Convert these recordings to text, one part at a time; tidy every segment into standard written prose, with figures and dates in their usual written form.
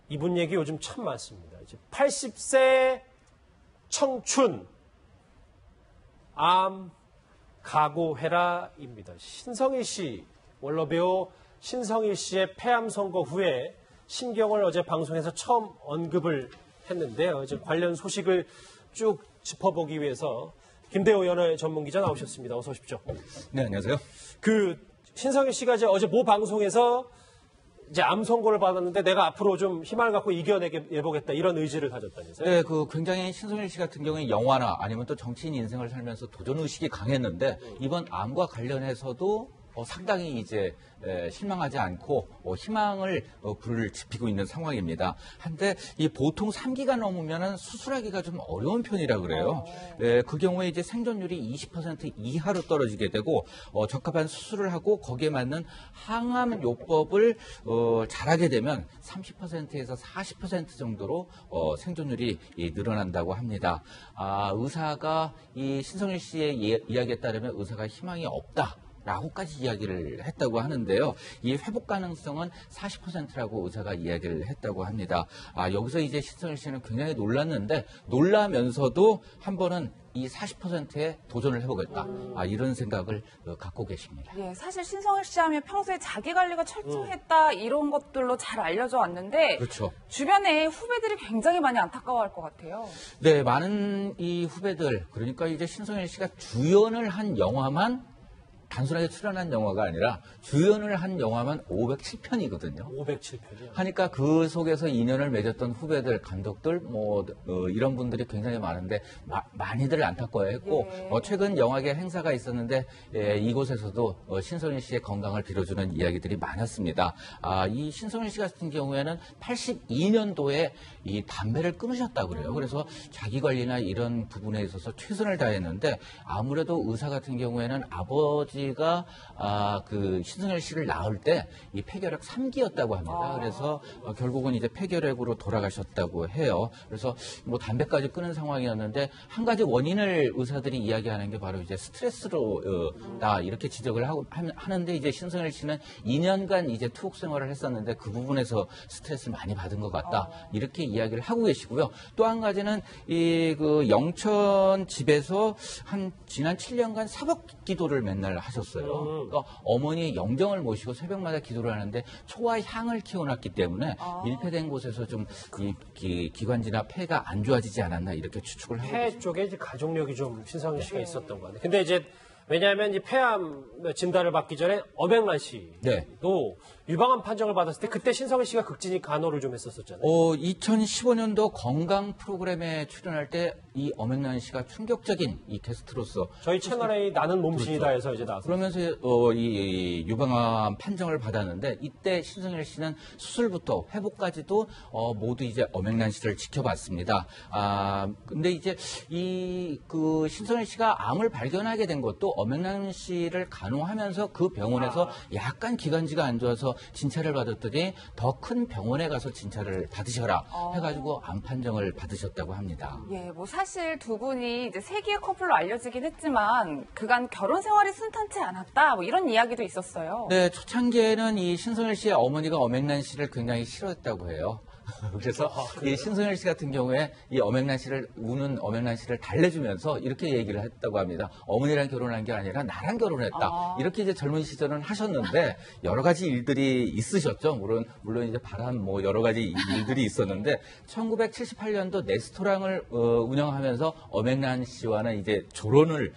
이분 얘기 요즘 참 많습니다. 이제 80세 청춘 암 각오해라입니다. 신성일 씨, 원로배우 신성일 씨의 폐암 선고 후에 심경을 어제 방송에서 처음 언급을 했는데요. 이제 관련 소식을 쭉 짚어보기 위해서 김대호 연예 전문기자 나오셨습니다. 어서 오십시오. 네, 안녕하세요. 신성일 씨가 이제 어제 모 방송에서 이제 암 선고를 받았는데 내가 앞으로 좀 희망을 갖고 이겨내보겠다 이런 의지를 가졌다면서요? 네, 굉장히 신성일 씨 같은 경우에 영화나 아니면 또 정치인 인생을 살면서 도전 의식이 강했는데 이번 암과 관련해서도 상당히 이제 실망하지 않고 희망을 불을 지피고 있는 상황입니다. 한데 이 보통 3기가 넘으면은 수술하기가 좀 어려운 편이라 그래요. 그 경우에 이제 생존율이 20% 이하로 떨어지게 되고 적합한 수술을 하고 거기에 맞는 항암 요법을 잘하게 되면 30%에서 40% 정도로 생존율이 늘어난다고 합니다. 의사가 이 신성일 씨의 이야기에 따르면 의사가 희망이 없다. 라고까지 이야기를 했다고 하는데요. 이 회복 가능성은 40%라고 의사가 이야기를 했다고 합니다. 여기서 이제 신성일 씨는 굉장히 놀랐는데 놀라면서도 한 번은 이 40%에 도전을 해보겠다. 이런 생각을 갖고 계십니다. 예, 사실 신성일 씨 하면 평소에 자기 관리가 철저했다 이런 것들로 잘 알려져 왔는데 그렇죠. 주변에 후배들이 굉장히 많이 안타까워할 것 같아요. 네, 많은 이 후배들 그러니까 이제 신성일 씨가 주연을 한 영화만 단순하게 출연한 영화가 아니라 주연을 한 영화만 507편이거든요. 507편이요. 하니까 그 속에서 인연을 맺었던 후배들, 감독들, 이런 분들이 굉장히 많은데 많이들 안타까워했고 최근 영화계 행사가 있었는데 이곳에서도 신성일 씨의 건강을 빌어주는 이야기들이 많았습니다. 이 신성일 씨 같은 경우에는 82년도에 이 담배를 끊으셨다고 그래요. 그래서 자기 관리나 이런 부분에 있어서 최선을 다했는데 아무래도 의사 같은 경우에는 아버지가 신성일 씨를 낳을 때 이 폐결핵 3기였다고 합니다. 그래서 결국은 이제 폐결핵으로 돌아가셨다고 해요. 그래서 담배까지 끊은 상황이었는데 한 가지 원인을 의사들이 이야기하는 게 바로 이제 스트레스로다 이렇게 지적을 하는데 이제 신성일 씨는 2년간 이제 투옥 생활을 했었는데 그 부분에서 스트레스를 많이 받은 것 같다 이렇게 이야기를 하고 계시고요. 또 한 가지는 영천 집에서 지난 7년간 사법 기도를 맨날 하셨어요. 그러니까 어머니 영정을 모시고 새벽마다 기도를 하는데 초와 향을 키워놨기 때문에 밀폐된 곳에서 좀 기관지나 폐가 안 좋아지지 않았나 이렇게 추측을 하고 폐 쪽에 이제 가족력이 좀 신성일 씨가 있었던 것 같아요. 근데 이제 왜냐하면 이 폐암 진단을 받기 전에 엄앵란 씨도 유방암 판정을 받았을 때 그때 신성일 씨가 극진히 간호를 좀 했었잖아요. 2015년도 건강 프로그램에 출연할 때 이 엄앵란 씨가 충격적인 이 게스트로서 저희 채널에 나는 몸신이다에서 이제 나왔어요. 그러면서 이 유방암 판정을 받았는데 이때 신성일 씨는 수술부터 회복까지도 모두 이제 엄앵란 씨를 지켜봤습니다. 근데 이제 신성일 씨가 암을 발견하게 된 것도 엄앵란 씨를 간호하면서 그 병원에서 약간 기관지가 안 좋아서 진찰을 받았더니 더 큰 병원에 가서 진찰을 받으셔라 해가지고 암 판정을 받으셨다고 합니다. 예, 사실 두 분이 이제 세기의 커플로 알려지긴 했지만 그간 결혼 생활이 순탄치 않았다 이런 이야기도 있었어요. 네, 초창기에는 이 신성일 씨의 어머니가 엄앵란 씨를 굉장히 싫어했다고 해요. 그래서 이 신성일 씨 같은 경우에 이 우는 엄앵란 씨를 달래주면서 이렇게 얘기를 했다고 합니다. 어머니랑 결혼한 게 아니라 나랑 결혼했다. 이렇게 이제 젊은 시절은 하셨는데 여러 가지 일들이 있으셨죠. 물론 이제 여러 가지 일들이 있었는데 1978년도 레스토랑을 운영하면서 엄앵란 씨와는 이제 졸혼을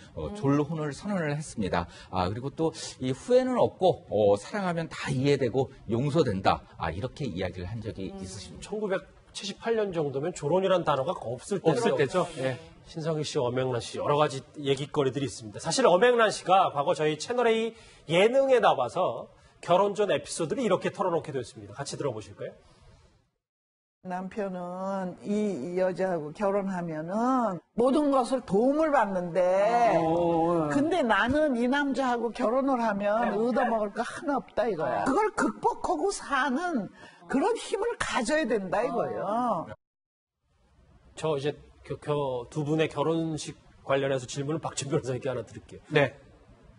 선언을 했습니다. 그리고 또 이 후회는 없고 사랑하면 다 이해되고 용서된다. 이렇게 이야기를 한 적이 있으십니다. 1978년 정도면 졸혼이라는 단어가 없을 때죠. 네. 신성일 씨, 엄앵란 씨 여러 가지 얘기거리들이 있습니다. 사실 엄앵란 씨가 과거 저희 채널A 예능에 나와서 결혼 전 에피소드를 이렇게 털어놓기도 했습니다. 같이 들어보실까요? 남편은 이 여자하고 결혼하면은 모든 것을 도움을 받는데 근데 나는 이 남자하고 결혼을 하면 얻어먹을 거 하나 없다 이거야. 그걸 극복하고 사는 그런 힘을 가져야 된다 이거예요. 저 이제 두 분의 결혼식 관련해서 질문을 박준 변호사에게 하나 드릴게요. 네.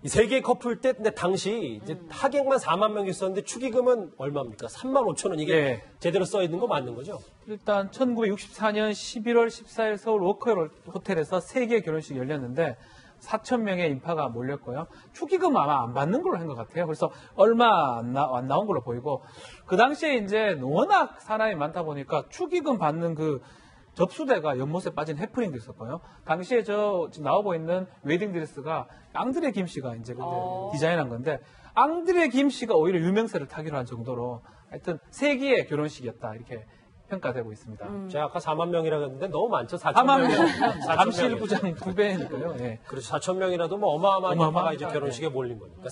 이 세계 커플 때 근데 당시 이제 하객만 4만 명 있었는데 축의금은 얼마입니까? 3만 5천 원. 이게 네. 제대로 써 있는 거 맞는 거죠? 일단 1964년 11월 14일 서울 워커힐 호텔에서 세계 결혼식이 열렸는데 4천 명의 인파가 몰렸고요. 축의금 아마 안 받는 걸로 한 것 같아요. 그래서 얼마 안 나온 걸로 보이고 그 당시에 이제 워낙 사람이 많다 보니까 축의금 받는 그 접수대가 연못에 빠진 해프닝도 있었고요. 당시에 지금 나오고 있는 웨딩 드레스가 앙드레 김 씨가 이제 디자인한 건데 앙드레 김 씨가 오히려 유명세를 타기로 한 정도로 하여튼 세기의 결혼식이었다 이렇게 평가되고 있습니다. 제가 아까 4만 명이라고 했는데 너무 많죠. 4천 4만 명. 명, 잠실구장 2배니까요. 예. 그렇죠. 4천 명이라도 뭐 어마어마한 인파가 이제 어마어마합니다. 결혼식에 몰린 거니까.